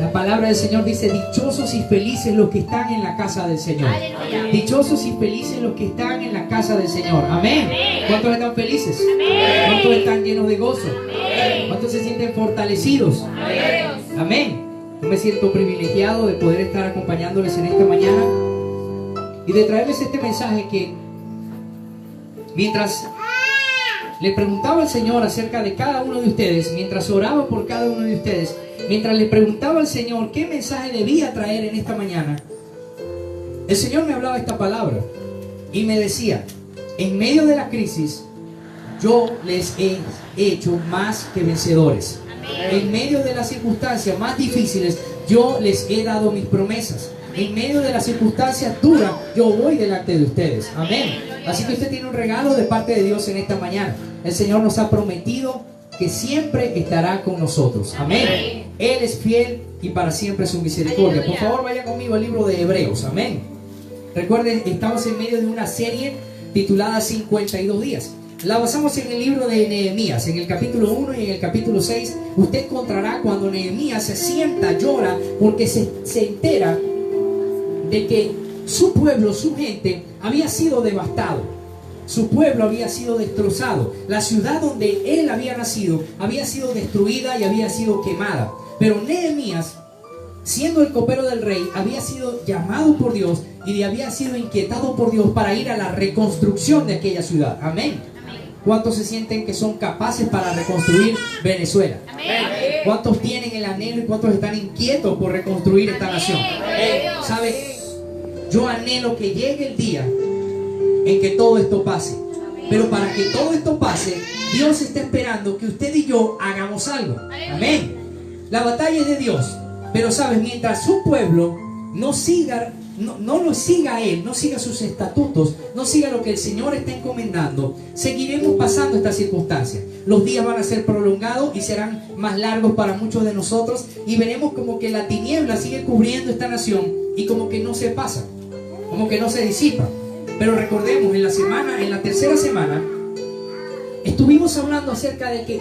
La palabra del Señor dice: dichosos y felices los que están en la casa del Señor. Aleluya. Dichosos y felices los que están en la casa del Señor. Amén. Amén. ¿Cuántos están felices? Amén. ¿Cuántos están llenos de gozo? Amén. ¿Cuántos se sienten fortalecidos? Amén. Amén. Yo me siento privilegiado de poder estar acompañándoles en esta mañana y de traerles este mensaje que, mientras le preguntaba al Señor acerca de cada uno de ustedes, mientras oraba por cada uno de ustedes, mientras le preguntaba al Señor qué mensaje debía traer en esta mañana, el Señor me hablaba esta palabra y me decía: en medio de la crisis yo les he hecho más que vencedores. En medio de las circunstancias más difíciles yo les he dado mis promesas. En medio de las circunstancias duras yo voy delante de ustedes. Amén. Así que usted tiene un regalo de parte de Dios en esta mañana. El Señor nos ha prometido que siempre estará con nosotros. Amén. Él es fiel y para siempre su misericordia. Por favor, vaya conmigo al libro de Hebreos. Amén. Recuerden, estamos en medio de una serie titulada 52 días. La basamos en el libro de Nehemías, en el capítulo 1 y en el capítulo 6. Usted encontrará cuando Nehemías se sienta, llora, porque se entera de que su pueblo, su gente, había sido devastado. Su pueblo había sido destrozado. La ciudad donde él había nacido había sido destruida y había sido quemada. Pero Nehemías, siendo el copero del rey, había sido llamado por Dios y había sido inquietado por Dios para ir a la reconstrucción de aquella ciudad. Amén. ¿Cuántos se sienten que son capaces para reconstruir Venezuela? Amén. ¿Cuántos tienen el anhelo y cuántos están inquietos por reconstruir esta nación? ¿Sabe? Yo anhelo que llegue el día en que todo esto pase. Pero para que todo esto pase, Dios está esperando que usted y yo hagamos algo. Amén. La batalla es de Dios. Pero sabes, mientras su pueblo no siga, no lo siga a Él, no siga sus estatutos, no siga lo que el Señor está encomendando, seguiremos pasando estas circunstancias. Los días van a ser prolongados y serán más largos para muchos de nosotros, y veremos como que la tiniebla sigue cubriendo esta nación y como que no se pasa, como que no se disipa. Pero recordemos, en la tercera semana estuvimos hablando acerca de que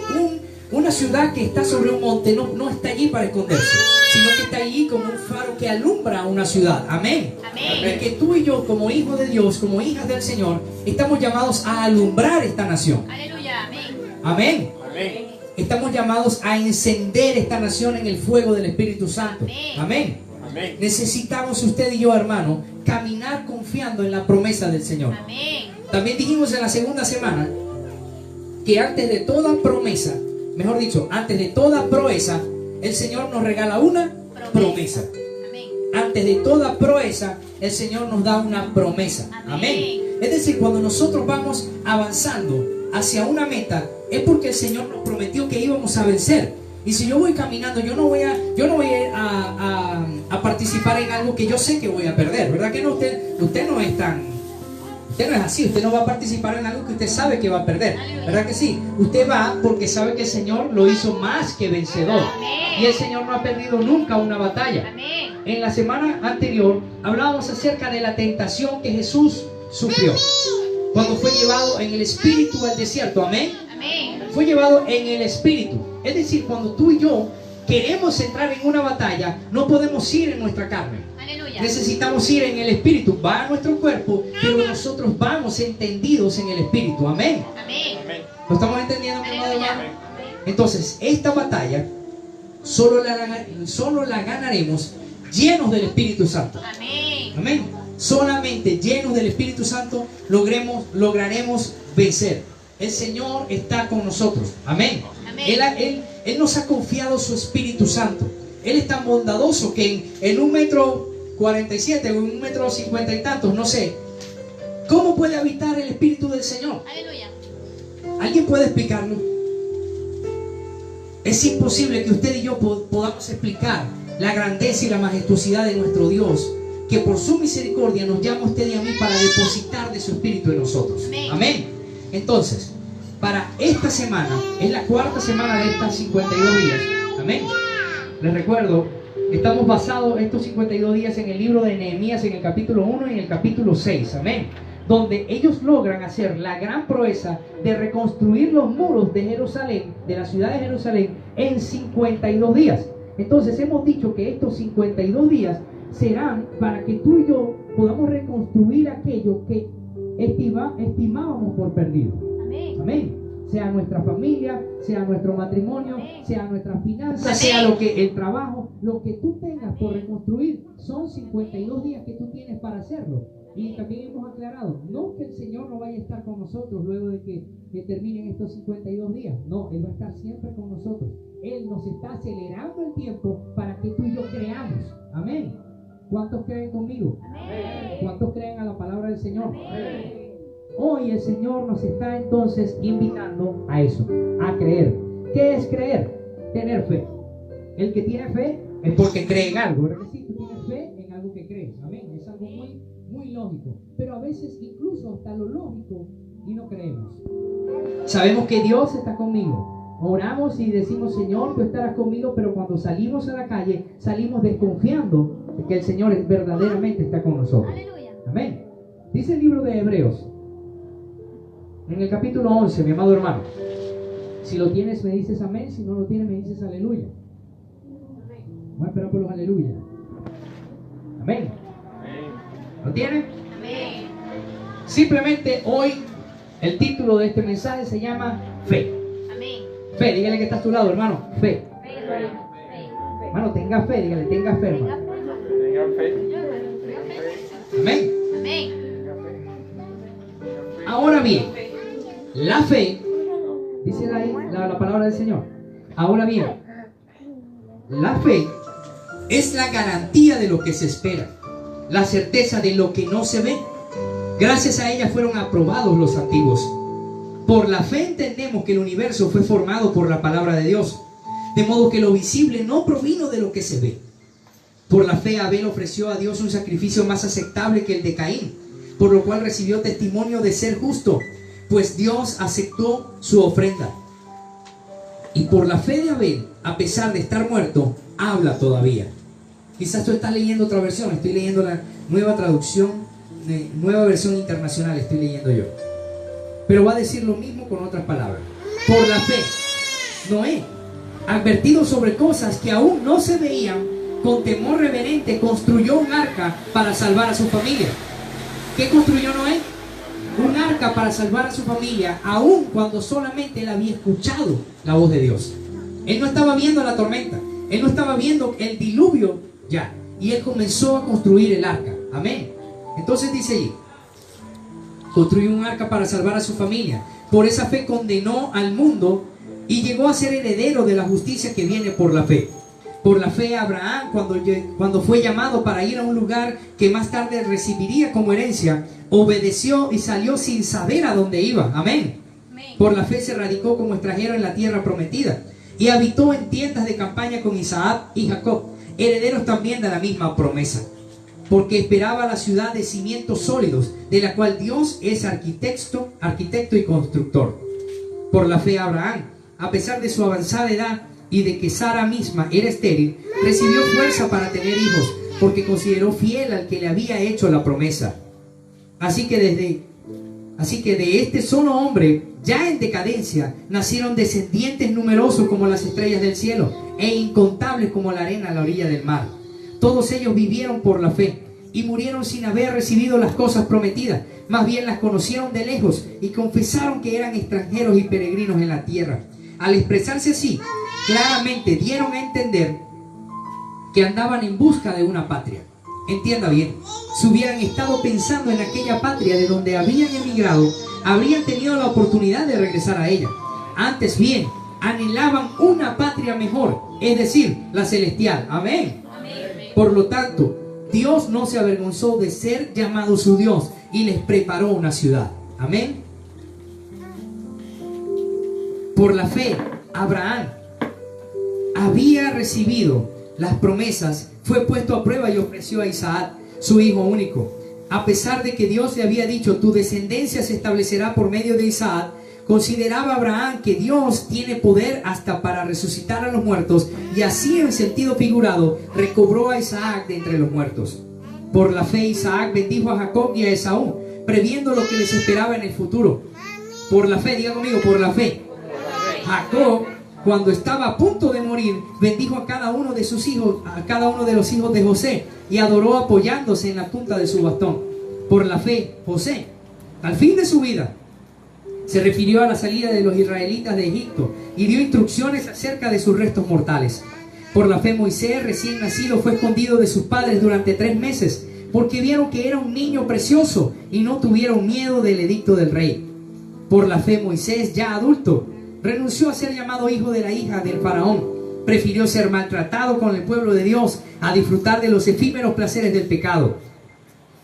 una ciudad que está sobre un monte no está allí para esconderse, sino que está allí como un faro que alumbra una ciudad. Amén. Amén. Y que tú y yo, como hijos de Dios, como hijas del Señor, estamos llamados a alumbrar esta nación. Aleluya. Amén. Amén. Amén. Estamos llamados a encender esta nación en el fuego del Espíritu Santo. Amén. Amén. Necesitamos usted y yo, hermano, caminar confiando en la promesa del Señor. Amén. También dijimos en la segunda semana que antes de toda promesa, mejor dicho, antes de toda proeza, el Señor nos regala una promesa. Amén. Antes de toda proeza, el Señor nos da una promesa. Amén. Es decir, cuando nosotros vamos avanzando hacia una meta, es porque el Señor nos prometió que íbamos a vencer. Y si yo voy caminando, yo no voy a participar en algo que yo sé que voy a perder, ¿verdad que no? Usted no es así. Usted no va a participar en algo que usted sabe que va a perder, ¿verdad que sí? Usted va porque sabe que el Señor lo hizo más que vencedor. Y el Señor no ha perdido nunca una batalla. Amén. En la semana anterior hablábamos acerca de la tentación que Jesús sufrió cuando fue llevado en el espíritu al desierto. Amén. Amén. Fue llevado en el espíritu. Es decir, cuando tú y yo queremos entrar en una batalla, no podemos ir en nuestra carne. Aleluya. Necesitamos ir en el espíritu. Va a nuestro cuerpo, pero nosotros vamos entendidos en el espíritu. Amén. Amén. Amén. ¿Lo estamos entendiendo, mi amado Aleluya. hermano? Entonces, esta batalla solo la ganaremos llenos del Espíritu Santo. Amén. Amén. Solamente llenos del Espíritu Santo lograremos vencer. El Señor está con nosotros. Amén. Amén. Él nos ha confiado su Espíritu Santo. Él es tan bondadoso que en 1,47 m o en 1,50 m y tantos, no sé, ¿cómo puede habitar el Espíritu del Señor? Aleluya. ¿Alguien puede explicarlo? Es imposible que usted y yo podamos explicar la grandeza y la majestuosidad de nuestro Dios, que por su misericordia nos llama a usted y a mí para depositar de su Espíritu en nosotros. Amén. Amén. Entonces, para esta semana, es la cuarta semana de estas 52 días. Amén. Les recuerdo, estamos basados estos 52 días en el libro de Nehemías, en el capítulo 1 y en el capítulo 6. Amén. Donde ellos logran hacer la gran proeza de reconstruir los muros de Jerusalén, de la ciudad de Jerusalén, en 52 días. Entonces hemos dicho que estos 52 días serán para que tú y yo podamos reconstruir aquello que estimábamos por perdido. Amén. Amén. Sea nuestra familia, sea nuestro matrimonio, Amén. sea nuestras finanzas, Amén. sea lo que el trabajo, lo que tú tengas por reconstruir, son 52 días que tú tienes para hacerlo. Y también hemos aclarado, no que el Señor no vaya a estar con nosotros luego de que terminen estos 52 días. No, Él va a estar siempre con nosotros. Él nos está acelerando el tiempo para que tú y yo creamos. Amén. ¿Cuántos creen conmigo? Amén. ¿Cuántos creen a la palabra del Señor? Amén. Hoy el Señor nos está entonces invitando a eso, a creer. ¿Qué es creer? Tener fe. El que tiene fe es porque cree en algo, ¿verdad que sí? Tú tienes fe en algo que crees. Amén. Es algo muy lógico. Pero a veces incluso hasta lo lógico y no creemos. Sabemos que Dios está conmigo. Oramos y decimos, Señor, tú estarás conmigo, pero cuando salimos a la calle, salimos desconfiando de que el Señor verdaderamente está con nosotros. Aleluya. Amén. Dice el libro de Hebreos, en el capítulo 11, mi amado hermano. Si lo tienes, me dices amén. Si no lo tienes, me dices aleluya. Vamos a esperar por los aleluya. Amén. ¿Lo tienen? Amén. Simplemente hoy el título de este mensaje se llama Fe. Amén. Fe, dígale que está a tu lado, hermano. Fe. Fe, hermano. Fe. Hermano, tenga fe, dígale, tenga fe, hermano. Tengan fe. Amén. Amén. Ahora bien, la fe, dice la palabra del Señor. Ahora bien, la fe es la garantía de lo que se espera, la certeza de lo que no se ve. Gracias a ella fueron aprobados los antiguos. Por la fe entendemos que el universo fue formado por la palabra de Dios, de modo que lo visible no provino de lo que se ve. Por la fe Abel ofreció a Dios un sacrificio más aceptable que el de Caín, por lo cual recibió testimonio de ser justo, pues Dios aceptó su ofrenda. Y por la fe de Abel, a pesar de estar muerto, habla todavía. Quizás tú estás leyendo otra versión, estoy leyendo la nueva traducción, nueva versión internacional, estoy leyendo yo. Pero va a decir lo mismo con otras palabras. Por la fe, Noé, advertido sobre cosas que aún no se veían, con temor reverente construyó un arca para salvar a su familia. ¿Qué construyó Noé? Un arca para salvar a su familia, aun cuando solamente él había escuchado la voz de Dios. Él no estaba viendo la tormenta, él no estaba viendo el diluvio ya, y él comenzó a construir el arca. Amén. Entonces dice allí, construyó un arca para salvar a su familia. Por esa fe condenó al mundo y llegó a ser heredero de la justicia que viene por la fe. Por la fe Abraham, cuando fue llamado para ir a un lugar que más tarde recibiría como herencia, obedeció y salió sin saber a dónde iba. Amén. Amén. Por la fe se radicó como extranjero en la tierra prometida y habitó en tiendas de campaña con Isaac y Jacob, herederos también de la misma promesa, porque esperaba la ciudad de cimientos sólidos, de la cual Dios es arquitecto y constructor. Por la fe Abraham, a pesar de su avanzada edad y de que Sara misma era estéril, recibió fuerza para tener hijos, porque consideró fiel al que le había hecho la promesa. Así que de este solo hombre, ya en decadencia, nacieron descendientes numerosos como las estrellas del cielo, e incontables como la arena a la orilla del mar. Todos ellos vivieron por la fe, y murieron sin haber recibido las cosas prometidas, más bien las conocieron de lejos, y confesaron que eran extranjeros y peregrinos en la tierra. Al expresarse así, claramente dieron a entender que andaban en busca de una patria. Entienda bien, si hubieran estado pensando en aquella patria de donde habían emigrado, habrían tenido la oportunidad de regresar a ella. Antes bien, anhelaban una patria mejor, es decir, la celestial. Amén. Amén. Por lo tanto, Dios no se avergonzó de ser llamado su Dios y les preparó una ciudad. Amén. Por la fe, Abraham había recibido las promesas, fue puesto a prueba y ofreció a Isaac, su hijo único. A pesar de que Dios le había dicho, tu descendencia se establecerá por medio de Isaac, consideraba Abraham que Dios tiene poder hasta para resucitar a los muertos, y así en sentido figurado recobró a Isaac de entre los muertos. Por la fe Isaac bendijo a Jacob y a Esaú, previendo lo que les esperaba en el futuro. Por la fe, diga conmigo, por la fe, Jacob cuando estaba a punto de morir, bendijo a cada uno de sus hijos, a cada uno de los hijos de José, y adoró apoyándose en la punta de su bastón. Por la fe, José, al fin de su vida, se refirió a la salida de los israelitas de Egipto y dio instrucciones acerca de sus restos mortales. Por la fe, Moisés, recién nacido, fue escondido de sus padres durante 3 meses, porque vieron que era un niño precioso y no tuvieron miedo del edicto del rey. Por la fe, Moisés, ya adulto, renunció a ser llamado hijo de la hija del faraón. Prefirió ser maltratado con el pueblo de Dios a disfrutar de los efímeros placeres del pecado.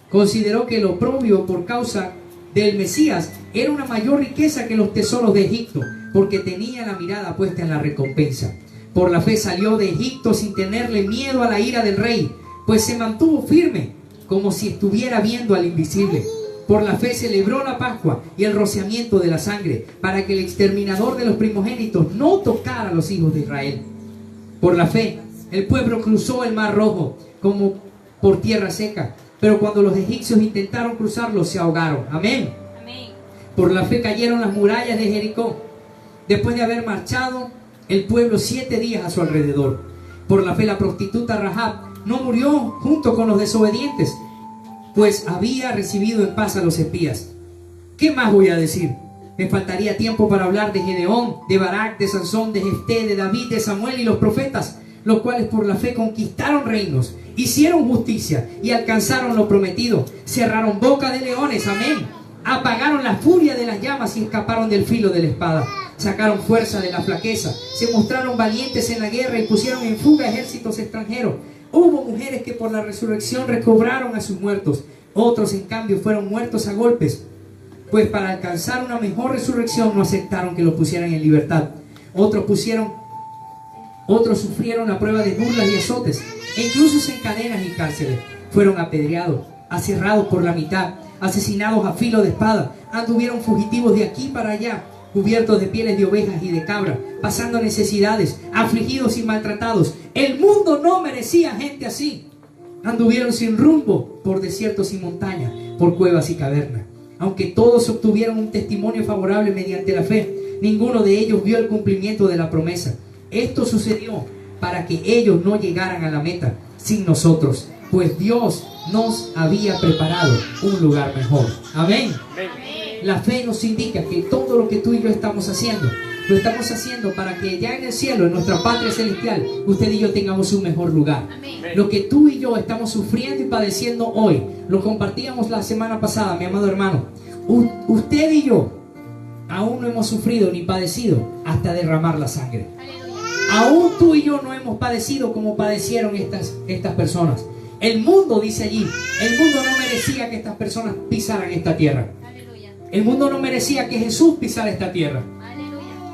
Consideró que lo oprobio por causa del Mesías era una mayor riqueza que los tesoros de Egipto, porque tenía la mirada puesta en la recompensa. Por la fe salió de Egipto sin tenerle miedo a la ira del rey, pues se mantuvo firme, como si estuviera viendo al invisible. Por la fe celebró la Pascua y el rociamiento de la sangre, para que el exterminador de los primogénitos no tocara a los hijos de Israel. Por la fe, el pueblo cruzó el Mar Rojo como por tierra seca, pero cuando los egipcios intentaron cruzarlo, se ahogaron. Amén. Amén. Por la fe cayeron las murallas de Jericó, después de haber marchado el pueblo 7 días a su alrededor. Por la fe, la prostituta Rahab no murió junto con los desobedientes, pues había recibido en paz a los espías. ¿Qué más voy a decir? Me faltaría tiempo para hablar de Gedeón, de Barak, de Sansón, de Jefté, de David, de Samuel y los profetas, los cuales por la fe conquistaron reinos, hicieron justicia y alcanzaron lo prometido, cerraron boca de leones, amén, apagaron la furia de las llamas y escaparon del filo de la espada, sacaron fuerza de la flaqueza, se mostraron valientes en la guerra y pusieron en fuga ejércitos extranjeros. Hubo mujeres que por la resurrección recobraron a sus muertos, otros en cambio fueron muertos a golpes, pues para alcanzar una mejor resurrección no aceptaron que los pusieran en libertad. Otros sufrieron la prueba de burlas y azotes, e incluso en cadenas y cárceles. Fueron apedreados, aserrados por la mitad, asesinados a filo de espada, anduvieron fugitivos de aquí para allá, cubiertos de pieles de ovejas y de cabra, pasando necesidades, afligidos y maltratados. El mundo no merecía gente así. Anduvieron sin rumbo por desiertos y montañas, por cuevas y cavernas. Aunque todos obtuvieron un testimonio favorable mediante la fe, ninguno de ellos vio el cumplimiento de la promesa. Esto sucedió para que ellos no llegaran a la meta sin nosotros, pues Dios nos había preparado un lugar mejor. Amén. La fe nos indica que todo lo que tú y yo estamos haciendo, lo estamos haciendo para que ya en el cielo, en nuestra patria celestial, usted y yo tengamos un mejor lugar. Amén. Lo que tú y yo estamos sufriendo y padeciendo hoy, lo compartíamos la semana pasada, mi amado hermano. Usted y yo aún no hemos sufrido ni padecido hasta derramar la sangre. Aún tú y yo no hemos padecido como padecieron estas personas. El mundo, dice allí, el mundo no merecía que estas personas pisaran esta tierra. El mundo no merecía que Jesús pisara esta tierra.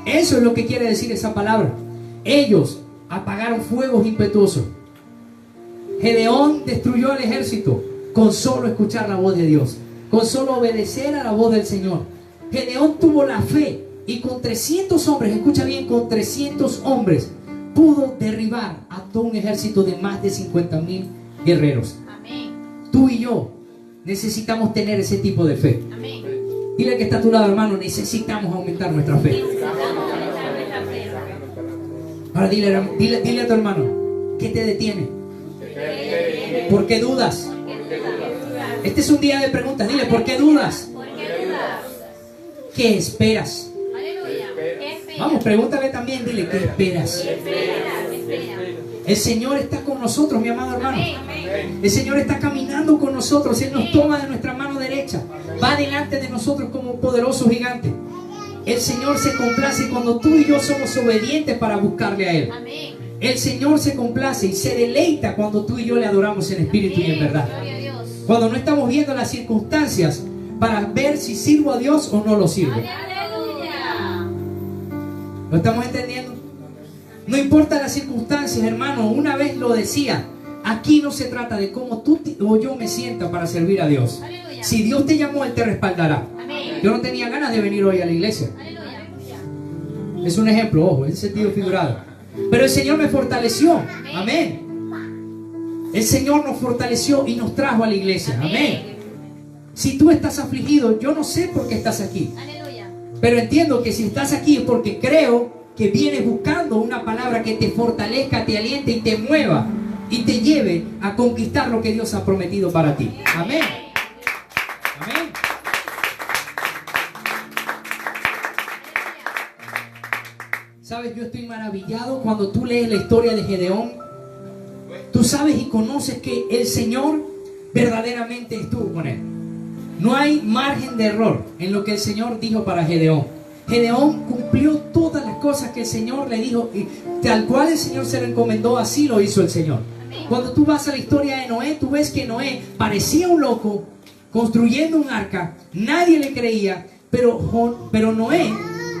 Eso es lo que quiere decir esa palabra. Ellos apagaron fuegos impetuosos. Gedeón destruyó al ejército con solo escuchar la voz de Dios, con solo obedecer a la voz del Señor. Gedeón tuvo la fe y con 300 hombres, escucha bien, con 300 hombres pudo derribar a todo un ejército de más de 50,000 guerreros. Amén. Tú y yo necesitamos tener ese tipo de fe. Amén. Dile que está a tu lado, hermano, necesitamos aumentar nuestra fe. Ahora dile a tu hermano, ¿qué te detiene? ¿Por qué dudas? Este es un día de preguntas. Dile, ¿por qué dudas? ¿Qué esperas? Vamos, pregúntale también, dile, ¿qué esperas? El Señor está con nosotros, mi amado hermano. El Señor está caminando con nosotros. Él nos toma de nuestra mano derecha, va delante de nosotros como un poderoso gigante. El Señor se complace cuando tú y yo somos obedientes para buscarle a Él. El Señor se complace y se deleita cuando tú y yo le adoramos en espíritu y en verdad. Cuando no estamos viendo las circunstancias para ver si sirvo a Dios o no lo sirvo. ¿Lo estamos entendiendo? No importa las circunstancias, hermano. Una vez lo decía, aquí no se trata de cómo tú o yo me sienta para servir a Dios. Si Dios te llamó, Él te respaldará. Yo no tenía ganas de venir hoy a la iglesia. Es un ejemplo, ojo, en sentido figurado. Pero el Señor me fortaleció. Amén. El Señor nos fortaleció y nos trajo a la iglesia. Amén. Si tú estás afligido, yo no sé por qué estás aquí. Pero entiendo que si estás aquí es porque creo que vienes buscando una palabra que te fortalezca, te aliente y te mueva y te lleve a conquistar lo que Dios ha prometido para ti. Amén. Amén. Sabes, yo estoy maravillado cuando tú lees la historia de Gedeón. Tú sabes y conoces que el Señor verdaderamente estuvo con él. No hay margen de error en lo que el Señor dijo para Gedeón. Gedeón cumplió todas las cosas que el Señor le dijo, y tal cual el Señor se lo encomendó, así lo hizo el Señor. Cuando tú vas a la historia de Noé, tú ves que Noé parecía un loco construyendo un arca, nadie le creía, pero Noé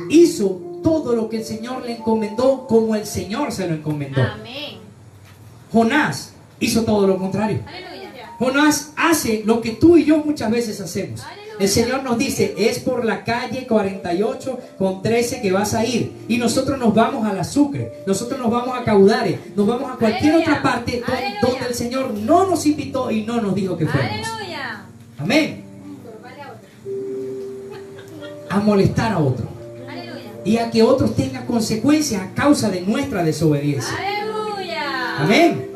hizo todo lo que el Señor le encomendó como el Señor se lo encomendó. Amén. Jonás hizo todo lo contrario. Aleluya. Jonás hace lo que tú y yo muchas veces hacemos. Aleluya. El Señor nos dice, es por la calle 48 con 13 que vas a ir. Y nosotros nos vamos a la Sucre, nosotros nos vamos a Caudare, nos vamos a cualquier Aleluya. otra parte Aleluya. donde el Señor no nos invitó y no nos dijo que fuéramos. Aleluya. Amén. A molestar a otro Aleluya. y a que otros tengan consecuencias a causa de nuestra desobediencia. Aleluya. Amén.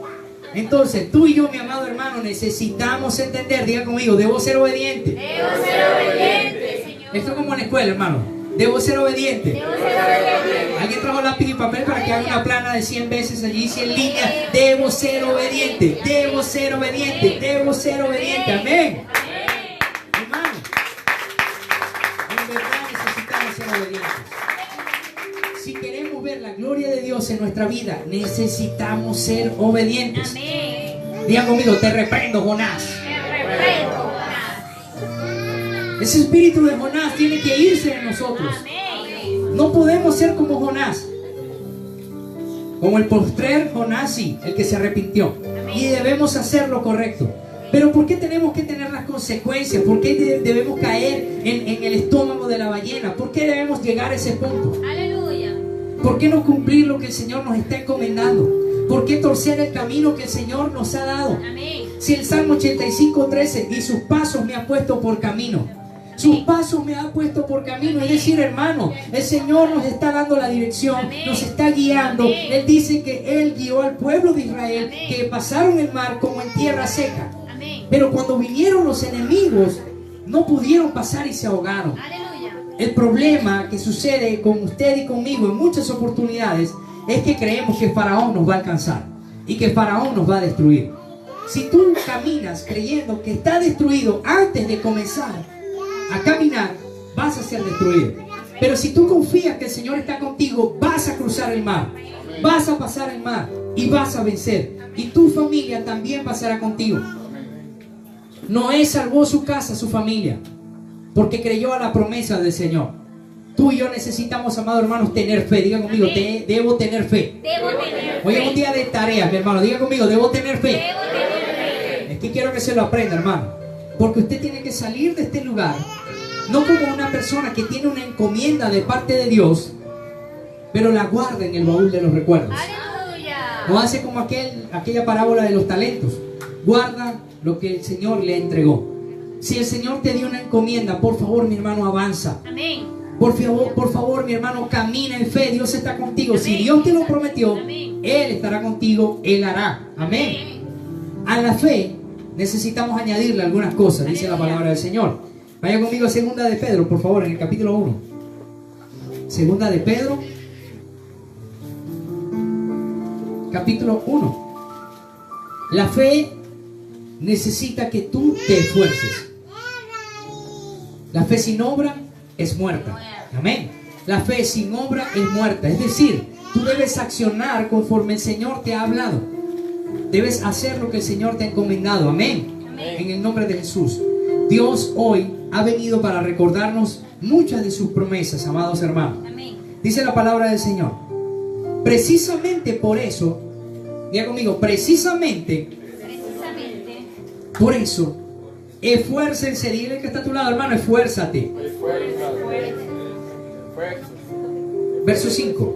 Entonces, tú y yo, mi amado hermano, necesitamos entender, diga conmigo, debo ser obediente. Debo ser obediente, Señor. Esto es como en la escuela, hermano. Debo ser obediente. Debo ser obediente. ¿Alguien trajo lápiz y papel para que haga una plana de 100 veces allí, 100 líneas? Debo ser obediente, debo ser obediente, debo ser obediente. Amén. Hermano, en verdad necesitamos ser obedientes. Si queremos ver la gloria de Dios en nuestra vida, necesitamos ser obedientes. Amén. Diga conmigo, te reprendo, Jonás. Te reprendo, Jonás. Ese espíritu de Jonás tiene que irse de nosotros. Amén. No podemos ser como Jonás. Como el postrer Jonás, sí, el que se arrepintió. Y debemos hacer lo correcto. Pero ¿por qué tenemos que tener las consecuencias? ¿Por qué debemos caer en el estómago de la ballena? ¿Por qué debemos llegar a ese punto? Aleluya. ¿Por qué no cumplir lo que el Señor nos está encomendando? ¿Por qué torcer el camino que el Señor nos ha dado? Amén. Si el Salmo 85:13, y sus pasos me ha puesto por camino. Sus pasos me ha puesto por camino. Es decir, hermano, el Señor nos está dando la dirección, nos está guiando. Él dice que Él guió al pueblo de Israel, que pasaron el mar como en tierra seca. Amén. Pero cuando vinieron los enemigos, no pudieron pasar y se ahogaron. Aleluya. El problema que sucede con usted y conmigo en muchas oportunidades es que creemos que Faraón nos va a alcanzar y que Faraón nos va a destruir. Si tú caminas creyendo que está destruido antes de comenzar a caminar, vas a ser destruido. Pero si tú confías que el Señor está contigo, vas a cruzar el mar, vas a pasar el mar y vas a vencer. Y tu familia también pasará contigo. Noé salvó su casa, su familia, porque creyó a la promesa del Señor. Tú y yo necesitamos, amados hermanos, tener fe. Diga conmigo, debo tener fe. Debo tener Hoy es un día de tareas, mi hermano. Diga conmigo, debo tener fe. Debo tener fe. Es que quiero que se lo aprenda, hermano. Porque usted tiene que salir de este lugar, no como una persona que tiene una encomienda de parte de Dios, pero la guarda en el baúl de los recuerdos. Aleluya. No hace como aquella parábola de los talentos. Guarda lo que el Señor le entregó. Si el Señor te dio una encomienda, por favor, mi hermano, avanza. Amén. Por favor, mi hermano, camina en fe. Dios está contigo. Si Dios te lo prometió, Amén. Él estará contigo. Él hará. Amén. A la fe necesitamos añadirle algunas cosas, dice la palabra del Señor. Vaya conmigo a Segunda de Pedro, por favor, en el capítulo 1. Segunda de Pedro, capítulo 1. La fe necesita que tú te esfuerces. La fe sin obra es muerta. Amén. La fe sin obra es muerta. Es decir, tú debes accionar conforme el Señor te ha hablado. Debes hacer lo que el Señor te ha encomendado. Amén. En el nombre de Jesús. Dios hoy ha venido para recordarnos muchas de sus promesas, amados hermanos. Amén. Dice la palabra del Señor. Precisamente por eso, diga conmigo, precisamente por eso, esfuércense. Dile que está a tu lado, hermano, esfuérzate. Verso 5.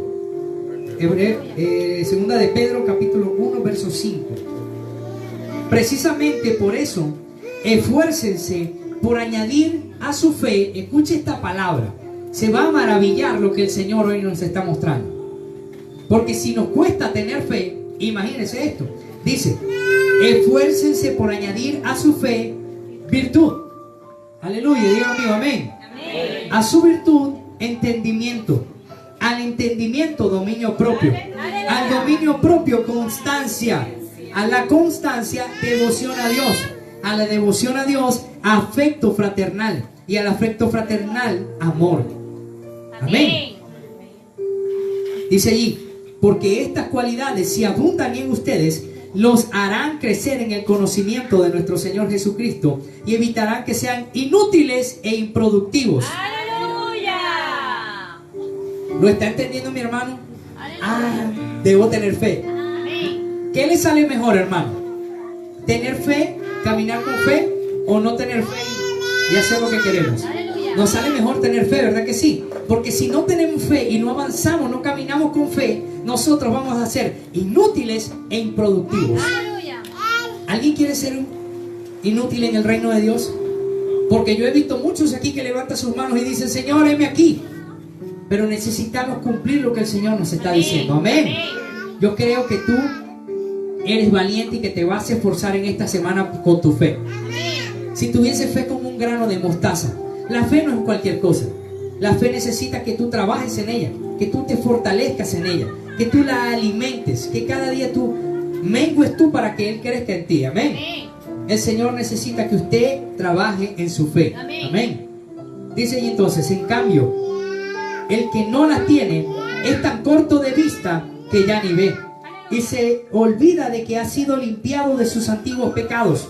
Segunda de Pedro, capítulo 1, verso 5. Precisamente por eso, esfuércense por añadir a su fe, escuche esta palabra, se va a maravillar lo que el Señor hoy nos está mostrando. Porque si nos cuesta tener fe, imagínense esto. Dice, esfuércense por añadir a su fe virtud. Aleluya, diga amigo, amén. Amén. A su virtud, entendimiento. Al entendimiento, dominio propio. Al dominio propio, constancia. A la constancia, devoción a Dios. A la devoción a Dios, afecto fraternal. Y al afecto fraternal, amor. Amén. Dice allí, porque estas cualidades, si abundan en ustedes, los harán crecer en el conocimiento de nuestro Señor Jesucristo y evitarán que sean inútiles e improductivos. ¡Aleluya! ¿Lo está entendiendo mi hermano? ¡Aleluya! Debo tener fe. Amén. ¿Qué le sale mejor, hermano? ¿Tener fe, caminar con fe, o no tener fe y hacer lo que queremos? ¡Aleluya! Nos sale mejor tener fe, ¿verdad que sí? Porque si no tenemos fe y no avanzamos, no caminamos con fe, nosotros vamos a ser inútiles e improductivos. ¡Aleluya! ¿Alguien quiere ser inútil en el reino de Dios? Porque yo he visto muchos aquí que levantan sus manos y dicen, Señor, heme aquí. Pero necesitamos cumplir lo que el Señor nos está diciendo. Amén. Yo creo que tú eres valiente y que te vas a esforzar en esta semana con tu fe. Si tuviese fe como un grano de mostaza. La fe no es cualquier cosa. La fe necesita que tú trabajes en ella, que tú te fortalezcas en ella, que tú la alimentes, que cada día tú mengues tú para que Él crezca en ti. Amén. El Señor necesita que usted trabaje en su fe. Amén. Dice ahí entonces, en cambio, el que no la tiene es tan corto de vista que ya ni ve y se olvida de que ha sido limpiado de sus antiguos pecados.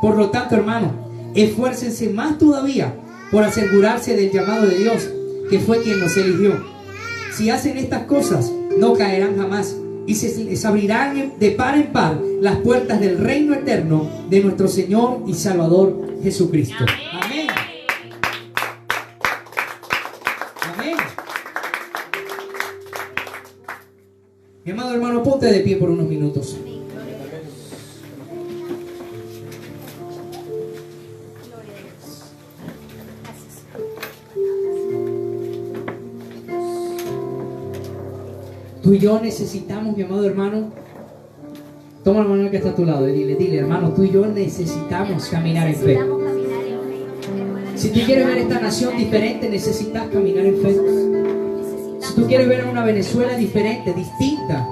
Por lo tanto, hermano, esfuércense más todavía por asegurarse del llamado de Dios, que fue quien los eligió. Si hacen estas cosas, no caerán jamás y se les abrirán de par en par las puertas del reino eterno de nuestro Señor y Salvador Jesucristo. Amén. Amén. Mi amado hermano, ponte de pie por unos minutos. Tú y yo necesitamos, mi amado hermano, toma la mano que está a tu lado y dile, hermano, tú y yo necesitamos caminar en fe. Si tú quieres ver esta nación diferente, necesitas caminar en fe. Si tú quieres ver una Venezuela diferente, distinta,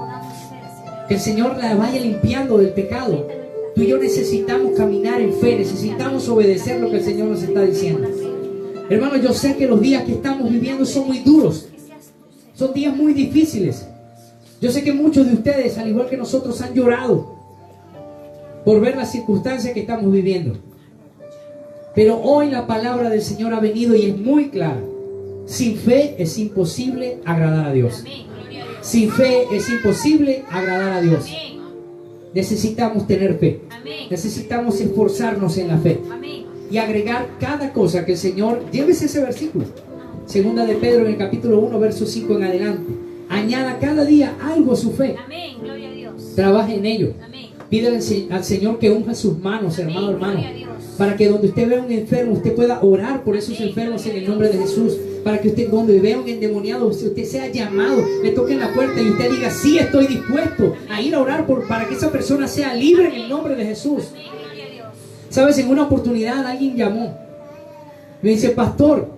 que el Señor la vaya limpiando del pecado, tú y yo necesitamos caminar en fe, necesitamos obedecer lo que el Señor nos está diciendo. Hermano, yo sé que los días que estamos viviendo son muy duros, son días muy difíciles. Yo sé que muchos de ustedes, al igual que nosotros, han llorado por ver las circunstancias que estamos viviendo. Pero hoy la palabra del Señor ha venido y es muy clara. Sin fe es imposible agradar a Dios. Sin fe es imposible agradar a Dios. Necesitamos tener fe. Necesitamos esforzarnos en la fe. Y agregar cada cosa que el Señor... Llévese ese versículo. Segunda de Pedro en el capítulo 1, verso 5 en adelante. Añada cada día algo a su fe. Amén, gloria a Dios. Trabaje en ello. Amén. Pídale al Señor que unja sus manos, hermano, hermano. Gloria a Dios. Para que donde usted vea un enfermo, usted pueda orar por esos enfermos en el nombre de Jesús. Para que usted, donde vea un endemoniado, usted sea llamado, le toquen la puerta y usted diga, sí, estoy dispuesto a ir a orar para que esa persona sea libre en el nombre de Jesús. Amén, gloria a Dios. Sabes, en una oportunidad alguien llamó. Me dice, pastor,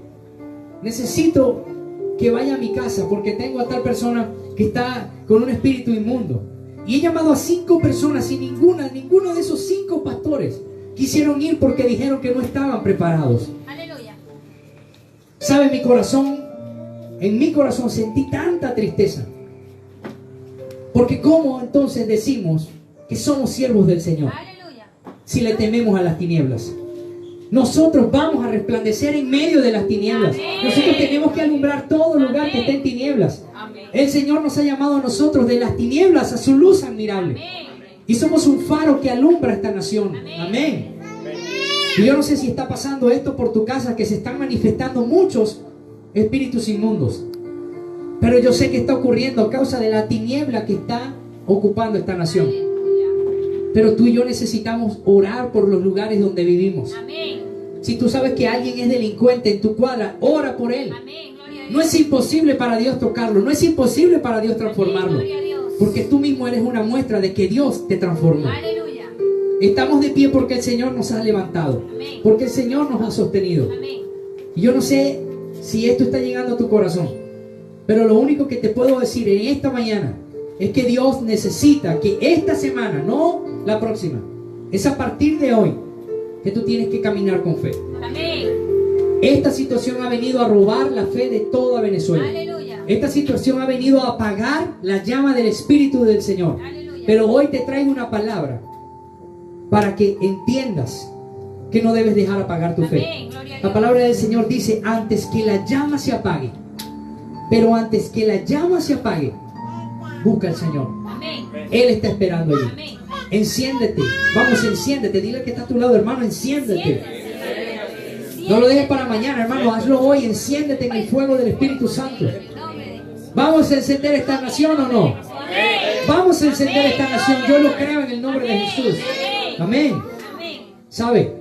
necesito que vaya a mi casa porque tengo a tal persona que está con un espíritu inmundo. Y he llamado a 5 personas y ninguno de esos 5 pastores quisieron ir porque dijeron que no estaban preparados. Aleluya. ¿Sabe? En mi corazón sentí tanta tristeza. Porque ¿cómo entonces decimos que somos siervos del Señor Aleluya. si le tememos a las tinieblas? Nosotros vamos a resplandecer en medio de las tinieblas. Nosotros tenemos que alumbrar todo lugar que esté en tinieblas. El Señor nos ha llamado a nosotros de las tinieblas a su luz admirable. Y somos un faro que alumbra esta nación. Amén. Y yo no sé si está pasando esto por tu casa, que se están manifestando muchos espíritus inmundos. Pero yo sé que está ocurriendo a causa de la tiniebla que está ocupando esta nación. Pero tú y yo necesitamos orar por los lugares donde vivimos. Amén. Si tú sabes que alguien es delincuente en tu cuadra, ora por él. Amén. No es imposible para Dios tocarlo. No es imposible para Dios transformarlo. Gloria a Dios. Porque tú mismo eres una muestra de que Dios te transformó. Aleluya. Estamos de pie porque el Señor nos ha levantado. Amén. Porque el Señor nos ha sostenido. Amén. Y yo no sé si esto está llegando a tu corazón, pero lo único que te puedo decir en esta mañana es que Dios necesita que esta semana, no la próxima, es a partir de hoy que tú tienes que caminar con fe. Amén. Esta situación ha venido a robar la fe de toda Venezuela. Aleluya. Esta situación ha venido a apagar la llama del Espíritu del Señor. Aleluya. Pero hoy te traigo una palabra para que entiendas que no debes dejar apagar tu fe. Amén. Gloria a La Dios. palabra del Señor dice: antes que la llama se apague, pero antes que la llama se apague, busca al Señor. Amén. Él está esperando allí. Amén. Enciéndete. Vamos, enciéndete. Dile que está a tu lado, hermano, enciéndete. No lo dejes para mañana, hermano. Hazlo hoy. Enciéndete en el fuego del Espíritu Santo. ¿Vamos a encender esta nación o no? Vamos a encender esta nación. Yo lo creo en el nombre de Jesús. Amén. Amén. ¿Sabe?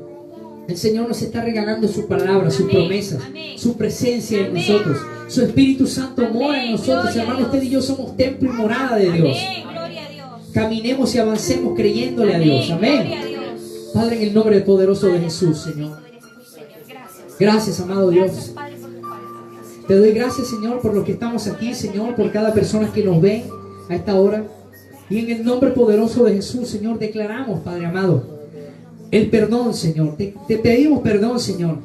El Señor nos está regalando su palabra, sus promesas, su presencia en nosotros. Su Espíritu Santo mora en nosotros. Hermano, usted y yo somos templo y morada de Dios. Amén. Gloria a Dios. Caminemos y avancemos creyéndole a Dios. Amén. Gloria a Dios. Padre, en el nombre poderoso de Jesús, Señor. Gracias. Gracias, amado Dios. Gracias, Padre, por tu palabra. Te doy gracias, Señor, por los que estamos aquí, Señor, por cada persona que nos ve a esta hora. Y en el nombre poderoso de Jesús, Señor, declaramos, Padre amado, el perdón, Señor. Te pedimos perdón, Señor,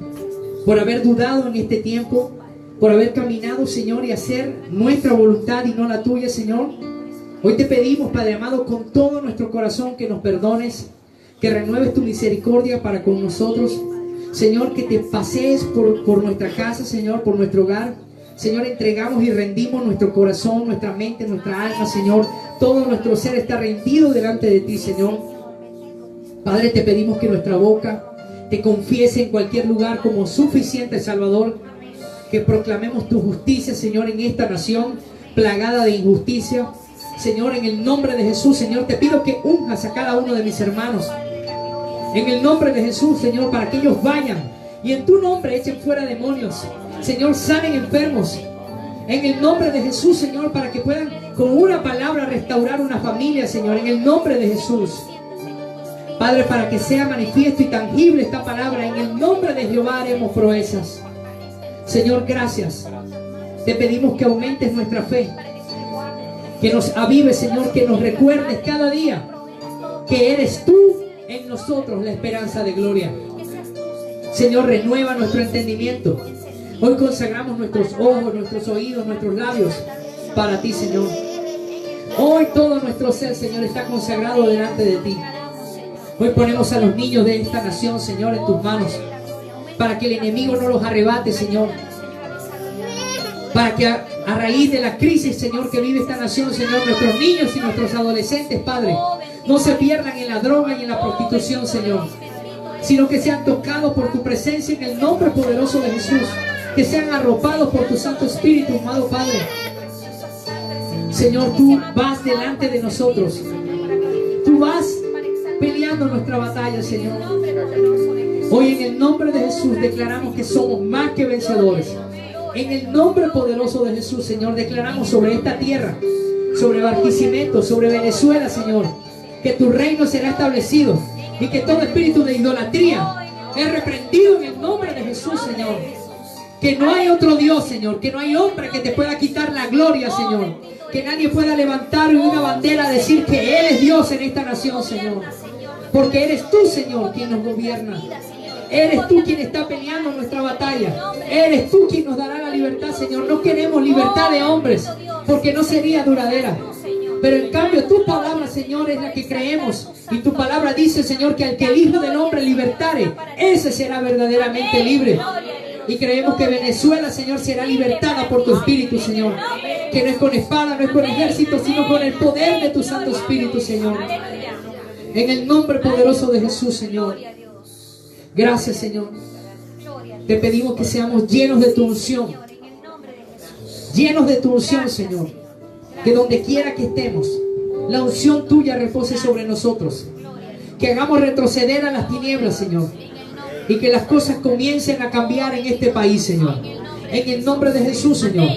por haber dudado en este tiempo, por haber caminado, Señor, y hacer nuestra voluntad y no la tuya, Señor. Hoy te pedimos, Padre amado, con todo nuestro corazón que nos perdones, que renueves tu misericordia para con nosotros. Señor, que te pasees por nuestra casa, Señor, por nuestro hogar. Señor, entregamos y rendimos nuestro corazón, nuestra mente, nuestra alma, Señor. Todo nuestro ser está rendido delante de ti, Señor. Padre, te pedimos que nuestra boca te confiese en cualquier lugar como suficiente Salvador. Que proclamemos tu justicia, Señor, en esta nación plagada de injusticia. Señor, en el nombre de Jesús, Señor, te pido que unjas a cada uno de mis hermanos. En el nombre de Jesús, Señor, para que ellos vayan y en tu nombre echen fuera demonios. Señor, sanen enfermos. En el nombre de Jesús, Señor, para que puedan con una palabra restaurar una familia, Señor. En el nombre de Jesús. Padre, para que sea manifiesto y tangible esta palabra. En el nombre de Jehová haremos proezas. Señor, gracias. Te pedimos que aumentes nuestra fe. Que nos avives, Señor, que nos recuerdes cada día que eres tú en nosotros la esperanza de gloria. Señor, renueva nuestro entendimiento. Hoy consagramos nuestros ojos, nuestros oídos, nuestros labios para ti, Señor. Hoy todo nuestro ser, Señor, está consagrado delante de ti. Hoy ponemos a los niños de esta nación, Señor, en tus manos, para que el enemigo no los arrebate, Señor. Para que a raíz de la crisis, Señor, que vive esta nación, Señor, nuestros niños y nuestros adolescentes, Padre, no se pierdan en la droga y en la prostitución, Señor, sino que sean tocados por tu presencia en el nombre poderoso de Jesús. Que sean arropados por tu Santo Espíritu, amado Padre. Señor, tú vas delante de nosotros. Tú vas peleando nuestra batalla, Señor. Hoy en el nombre de Jesús declaramos que somos más que vencedores. En el nombre poderoso de Jesús, Señor, declaramos sobre esta tierra, sobre Barquisimeto, sobre Venezuela, Señor, que tu reino será establecido y que todo espíritu de idolatría es reprendido en el nombre de Jesús, Señor. Que no hay otro Dios, Señor, que no hay hombre que te pueda quitar la gloria, Señor. Que nadie pueda levantar una bandera a decir que Él es Dios en esta nación, Señor. Porque eres tú, Señor, quien nos gobierna. Eres tú quien está peleando nuestra batalla. Eres tú quien nos dará la libertad, Señor. No queremos libertad de hombres, porque no sería duradera. Pero en cambio tu palabra, Señor, es la que creemos. Y tu palabra dice, Señor, que al que el Hijo del Hombre libertare, ese será verdaderamente libre. Y creemos que Venezuela, Señor, será libertada por tu Espíritu, Señor. Que no es con espada, no es con ejército, sino con el poder de tu Santo Espíritu, Señor. En el nombre poderoso de Jesús, Señor. Gracias, Señor. Te pedimos que seamos llenos de tu unción. Llenos de tu unción, Señor. Que donde quiera que estemos, la unción tuya repose sobre nosotros. Que hagamos retroceder a las tinieblas, Señor. Y que las cosas comiencen a cambiar en este país, Señor. En el nombre de Jesús, Señor.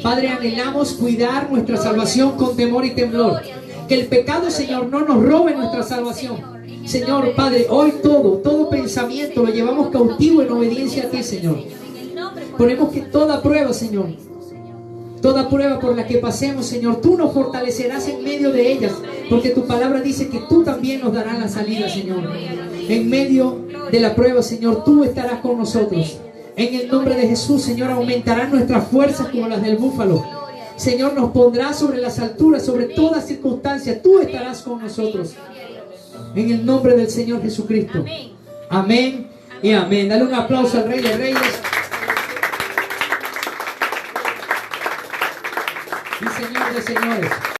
Padre, anhelamos cuidar nuestra salvación con temor y temblor. Que el pecado, Señor, no nos robe nuestra salvación. Señor, Padre, hoy todo pensamiento lo llevamos cautivo en obediencia a ti, Señor. Ponemos que toda prueba, Señor, toda prueba por la que pasemos, Señor, tú nos fortalecerás en medio de ellas, porque tu palabra dice que tú también nos darás la salida, Señor. En medio de la prueba, Señor, tú estarás con nosotros. En el nombre de Jesús, Señor, aumentarán nuestras fuerzas como las del búfalo. Señor, nos pondrás sobre las alturas, sobre toda circunstancia. Tú estarás con nosotros. En el nombre del Señor Jesucristo. Amén y amén. Dale un aplauso al Rey de Reyes y Señor de Señores.